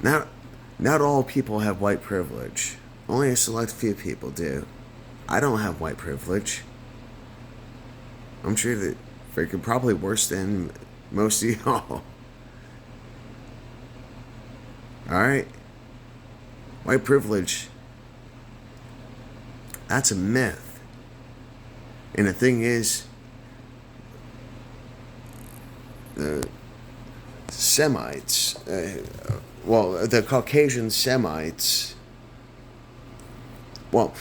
Not, not all people have white privilege. Only a select few people do. I don't have white privilege. I'm sure that freaking probably worse than most of y'all. Alright? White privilege, that's a myth. And the thing is, the Semites, the Caucasian Semites, well,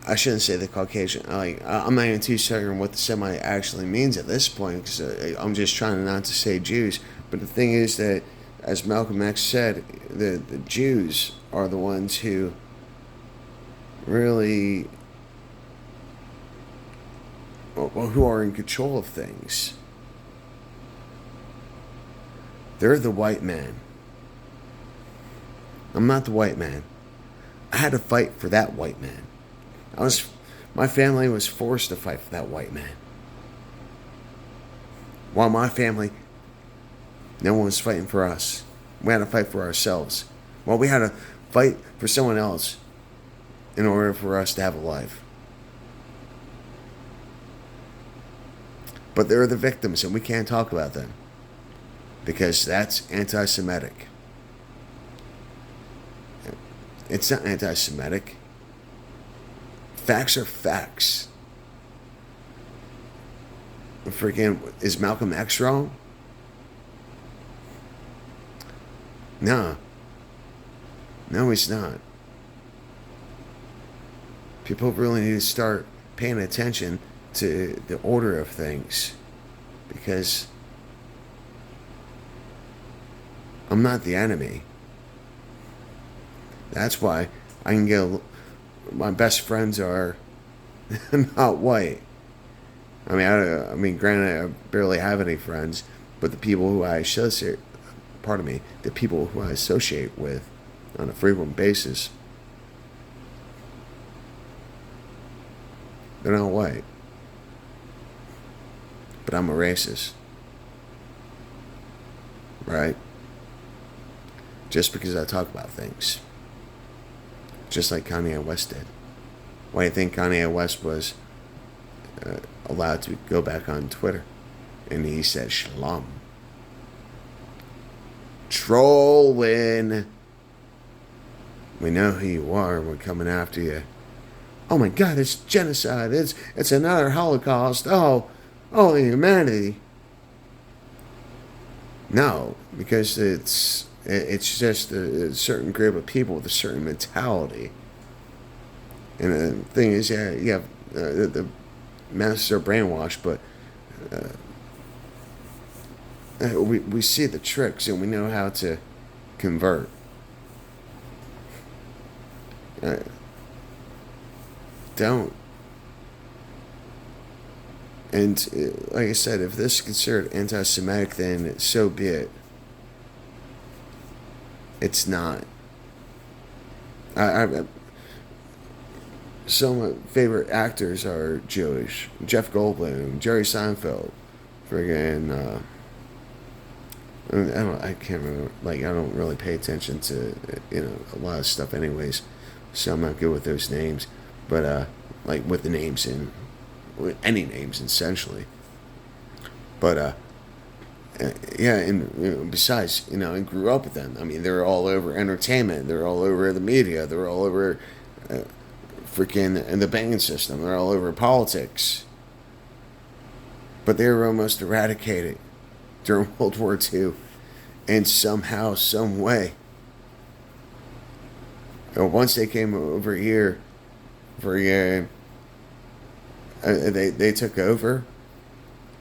I shouldn't say the Caucasian. I'm not even too certain what the Semite actually means at this point because I'm just trying not to say Jews. But the thing is that, as Malcolm X said, the Jews are the ones who really, well, who are in control of things. They're the white man. I'm not the white man. I had to fight for that white man. My family was forced to fight for that white man. While my family, no one was fighting for us. We had to fight for ourselves. Well, we had to fight for someone else in order for us to have a life. But they're the victims, and we can't talk about them because that's anti-Semitic. It's not anti-Semitic. Facts are facts. Freaking, is Malcolm X wrong? No. No, he's not. People really need to start paying attention to the order of things because I'm not the enemy. That's why I can get. My best friends are not white. I mean, granted, I barely have any friends, but the people who I associate, the people who I associate with on a frequent basis, they're not white. But I'm a racist, right? Just because I talk about things. Just like Kanye West did. Why do you think Kanye West was allowed to go back on Twitter? And he said shalom. Trolling. We know who you are. We're coming after you. Oh my God, it's genocide. It's another Holocaust. Oh, humanity. No, because it's just a certain group of people with a certain mentality. And the thing is, yeah, you have the masses are brainwashed, but we see the tricks and we know how to convert. Don't. And like I said, if this is considered anti-Semitic, then so be it. It's not. Some of my favorite actors are Jewish. Jeff Goldblum, Jerry Seinfeld, friggin'. I can't remember. Like, I don't really pay attention to a lot of stuff, anyways. So I'm not good with those names. But like with the names and with any names essentially. But yeah, and besides, I grew up with them. I mean, they're all over entertainment. They're all over the media. They're all over freaking in the banking system. They're all over politics. But they were almost eradicated during World War II, and somehow, some way. Once they came over here for they took over.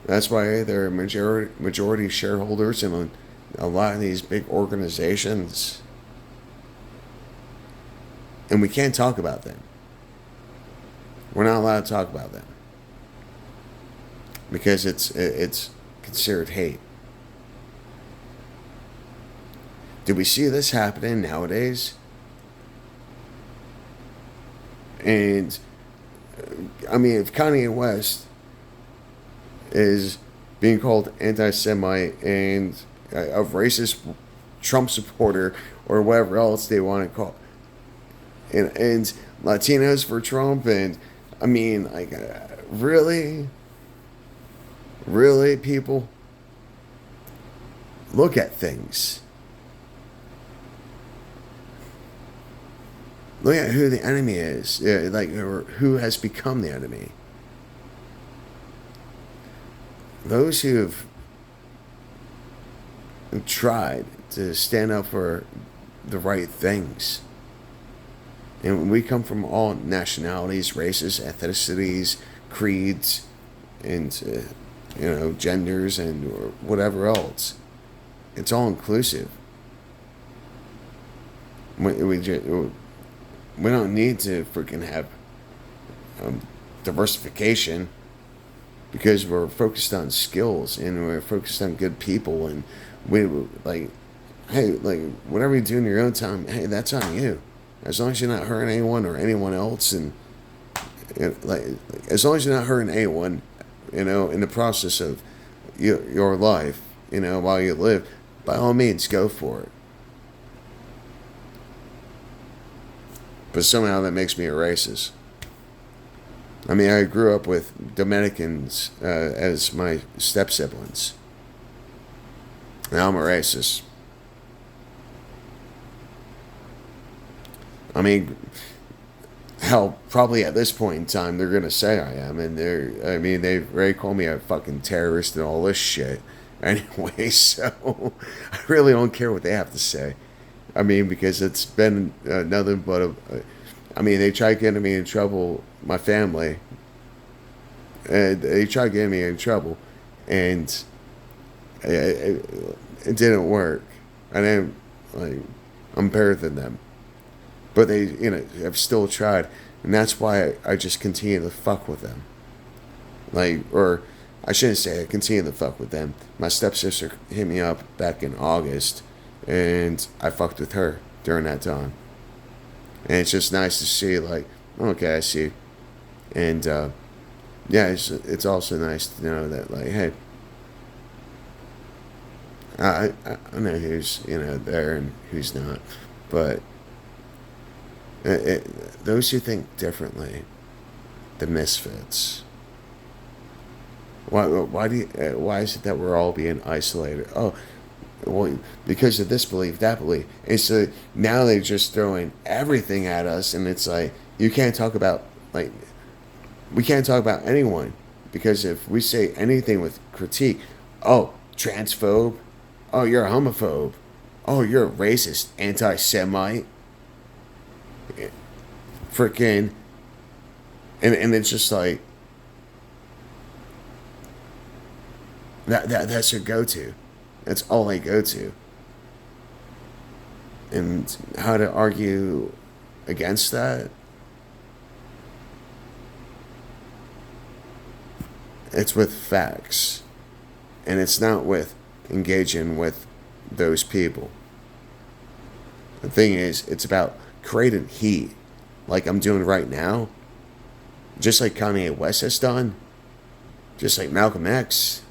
That's why they're majority shareholders in a lot of these big organizations. And we can't talk about them. We're not allowed to talk about them. Because it's considered hate. Do we see this happening nowadays? And I mean, if Kanye West is being called anti-Semite and a racist Trump supporter or whatever else they want to call and Latinos for Trump. And I mean, like, really, really, people, look at things. Look at who the enemy is, like, or who has become the enemy. Those who have tried to stand up for the right things. And we come from all nationalities, races, ethnicities, creeds, and genders, and or whatever else. It's all inclusive. We don't need to freaking have diversification, because we're focused on skills and we're focused on good people, and we like, hey, like, whatever you do in your own time, hey, that's on you, as long as you're not hurting anyone or anyone else. And like, as long as you're not hurting anyone, in the process of your life, while you live, by all means, go for it. But somehow that makes me a racist. I mean, I grew up with Dominicans as my step siblings. Now I'm a racist. I mean, hell, probably at this point in time, they're going to say I am. And they've already called me a fucking terrorist and all this shit. Anyway, so I really don't care what they have to say. I mean, because it's been nothing but they tried getting me in trouble, my family. And they tried getting me in trouble. And it didn't work. And I'm better than them. But they, have still tried. And that's why I just continue to fuck with them. Or I shouldn't say I continue to fuck with them. My stepsister hit me up back in August. And I fucked with her during that time. And it's just nice to see, like, okay, I see. And, it's also nice to know that, like, hey, I know who's, there and who's not. But those who think differently, the misfits. Why is it that we're all being isolated? Oh, well, because of this belief, that belief. And so now they're just throwing everything at us, and it's like, you can't talk about, like, we can't talk about anyone, because if we say anything with critique, oh, transphobe, oh, you're a homophobe, oh, you're a racist, anti-Semite, freaking, and it's just like, that's your go-to. That's all I go to. And how to argue against that? It's with facts. And it's not with engaging with those people. The thing is, it's about creating heat, like I'm doing right now. Just like Kanye West has done. Just like Malcolm X.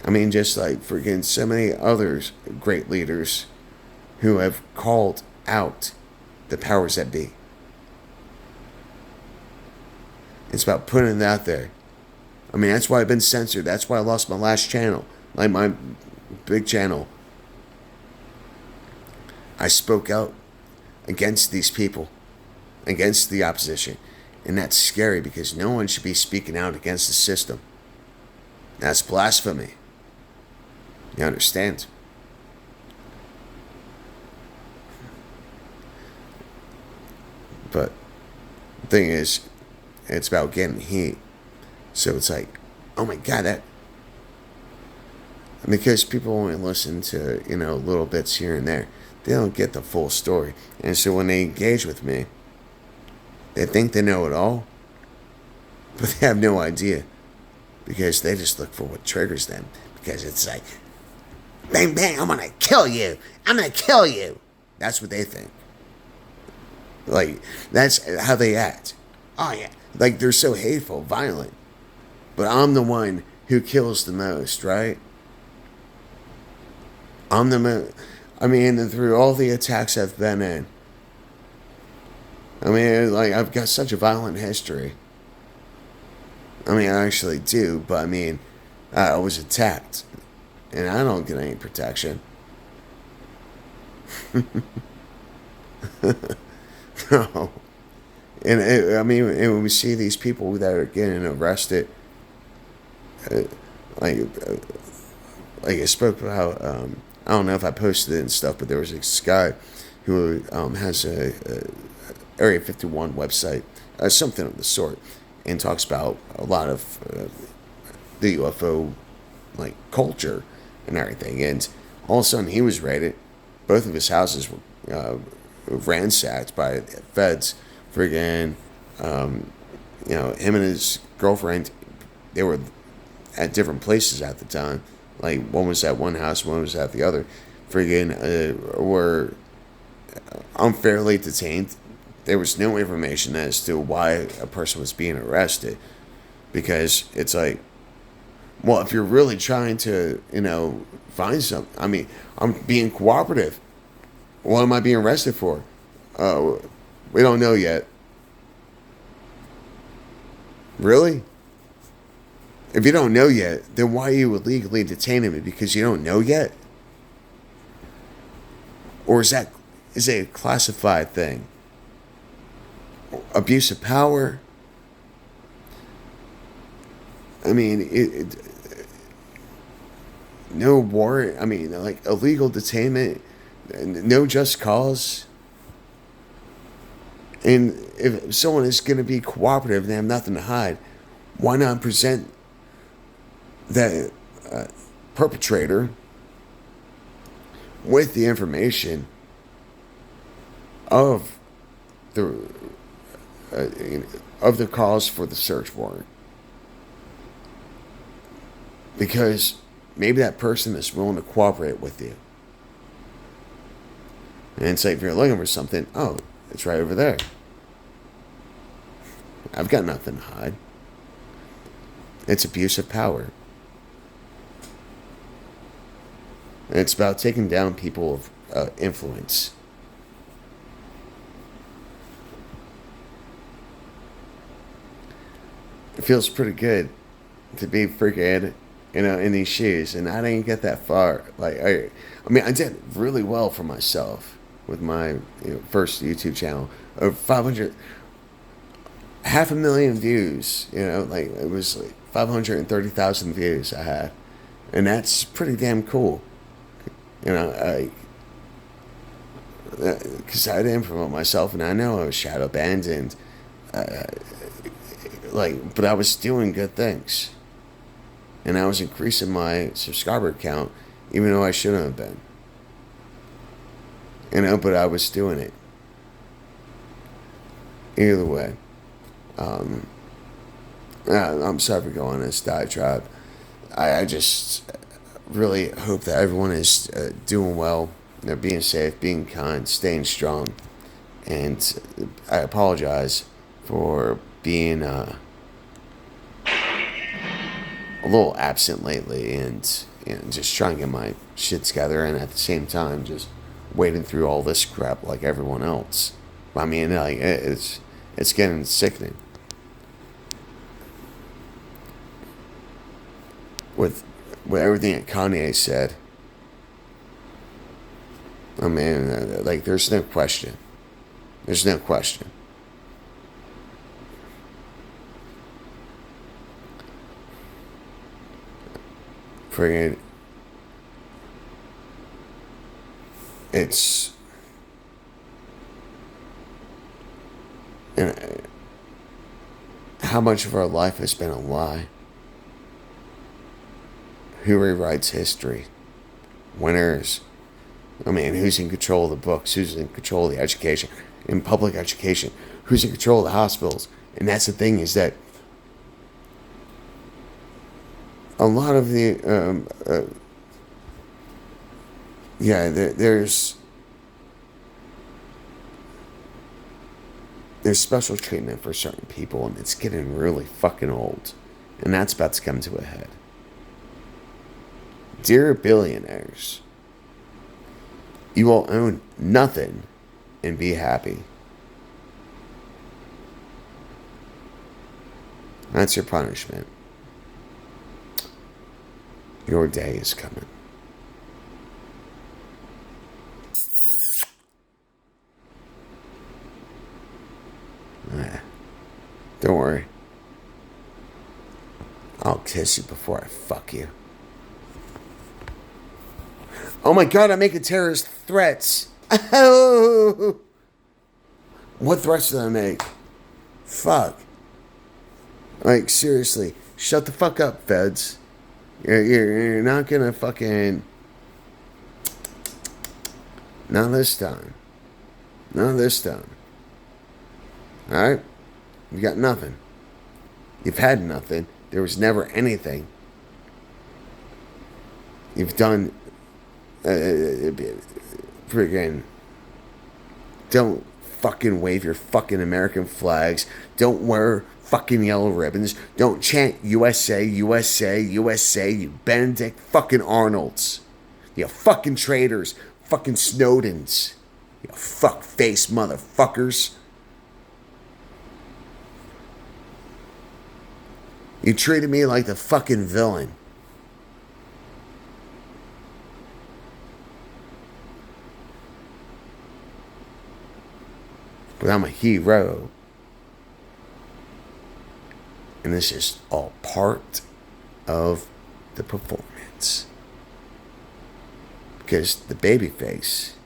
I mean, just like freaking so many others, great leaders who have called out the powers that be. It's about putting it out there. I mean, that's why I've been censored. That's why I lost my last channel, like my big channel. I spoke out against these people, against the opposition. And that's scary, because no one should be speaking out against the system. That's blasphemy. You understand? But the thing is, it's about getting heat. So it's like, oh my God, that... Because people only listen to, little bits here and there. They don't get the full story. And so when they engage with me, they think they know it all, but they have no idea. Because they just look for what triggers them. Because it's like, bang, bang, I'm going to kill you. I'm going to kill you. That's what they think. Like, that's how they act. Oh, yeah. Like, they're so hateful, violent. But I'm the one who kills the most, right? I'm the, I mean, through all the attacks I've been in, I mean, like, I've got such a violent history. I mean, I actually do, but I mean, I was attacked, and I don't get any protection. No. And I mean, and when we see these people that are getting arrested, uh, like, uh, like I spoke about, I don't know if I posted it and stuff, but there was this guy who has a Area 51 website, something of the sort, and talks about a lot of the UFO like culture and everything. And all of a sudden, he was raided. Both of his houses were ransacked by feds. Friggin', him and his girlfriend, they were at different places at the time. Like one was at one house, one was at the other. Friggin' were unfairly detained. There was no information as to why a person was being arrested, because it's like, well, if you're really trying to, find something, I mean, I'm being cooperative. What am I being arrested for? We don't know yet. Really? If you don't know yet, then why are you illegally detaining me? Because you don't know yet? Or is it a classified thing? Abuse of power? I mean, no warrant. I mean, like illegal detainment, no just cause. And if someone is going to be cooperative and they have nothing to hide, why not present that perpetrator with the information of the uh, of the cause for the search warrant? Because maybe that person is willing to cooperate with you. And say, if you're looking for something, oh, it's right over there. I've got nothing to hide. It's abuse of power. It's about taking down people of influence. It feels pretty good to be freaking, in these shoes, and I didn't get that far. Like, I mean, I did really well for myself with my first YouTube channel. Over 500, 500,000 views. Like it was like 530,000 views I had, and that's pretty damn cool. Because I didn't promote myself, and I know I was shadow banned, and but I was doing good things, and I was increasing my subscriber count, even though I shouldn't have been. But I was doing it. Either way, I'm sorry for going on this diatribe. I just really hope that everyone is doing well. They're being safe, being kind, staying strong. And I apologize for being a little absent lately, and just trying to get my shit together, and at the same time just wading through all this crap like everyone else. I mean, like, it's getting sickening. With everything that Kanye said, I mean, like, there's no question. There's no question. Friggin', it's, and how much of our life has been a lie? Who rewrites history? Winners. I mean, who's in control of the books? Who's in control of the education? In public education? Who's in control of the hospitals? And that's the thing, is that a lot of the, there's special treatment for certain people, and it's getting really fucking old. And that's about to come to a head. Dear billionaires, You will own nothing and be happy. That's your punishment. Your day is coming. Don't worry. I'll kiss you before I fuck you. Oh my god, I'm making terrorist threats. Oh. What threats did I make? Fuck. Like, seriously. Shut the fuck up, feds. You're not gonna fucking... Not this time. Not this time. Alright? You got nothing. You've had nothing. There was never anything. You've done... friggin'... Don't fucking wave your fucking American flags. Don't wear fucking yellow ribbons. Don't chant USA, USA, USA, you Benedict fucking Arnolds. You fucking traitors. Fucking Snowdens. You fuck-face motherfuckers. You treated me like the fucking villain. But I'm a hero. And this is all part of the performance. Because the baby face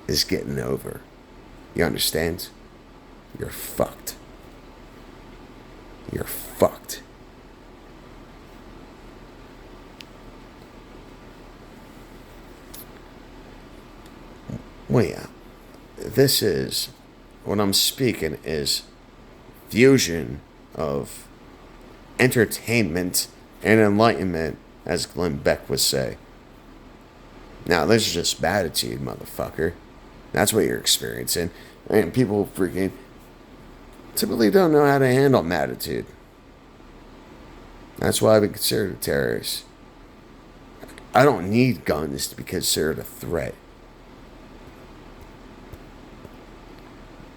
is getting over. You understand? You're fucked. You're fucked. Well, yeah. This is, what I'm speaking is fusion of entertainment and enlightenment, as Glenn Beck would say. Now, this is just attitude, motherfucker. That's what you're experiencing. And people freaking typically don't know how to handle attitude. That's why I've been considered a terrorist. I don't need guns to be considered a threat.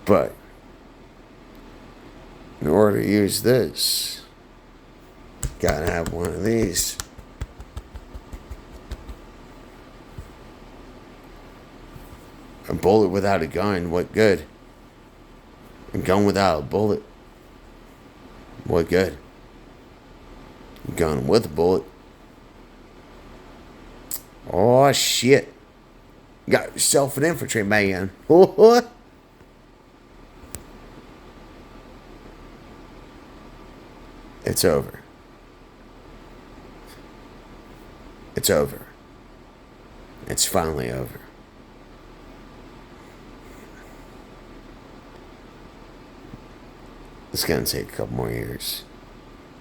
But in order to use this, gotta have one of these. A bullet without a gun, what good? A gun without a bullet, what good? A gun with a bullet. Oh shit. You got yourself an infantryman. What? It's over. It's over. It's finally over. It's gonna take a couple more years,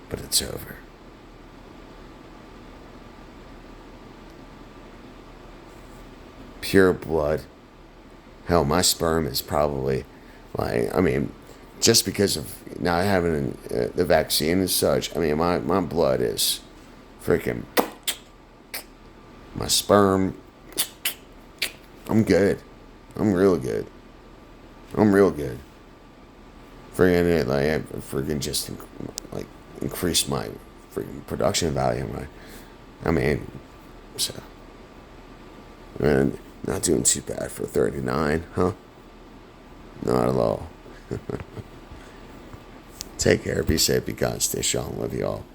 but it's over. Pure blood. Hell, my sperm is probably just because of not having the vaccine and such, my blood is freaking... My sperm... I'm good. I'm real good. I'm real good. Freaking it, I freaking just increase my freaking production value. Not doing too bad for 39, huh? Not at all. Take care, be safe, be kind, stay strong, love you all.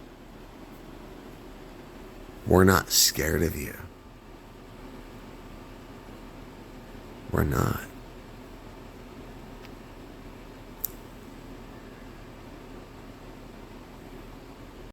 We're not scared of you. We're not.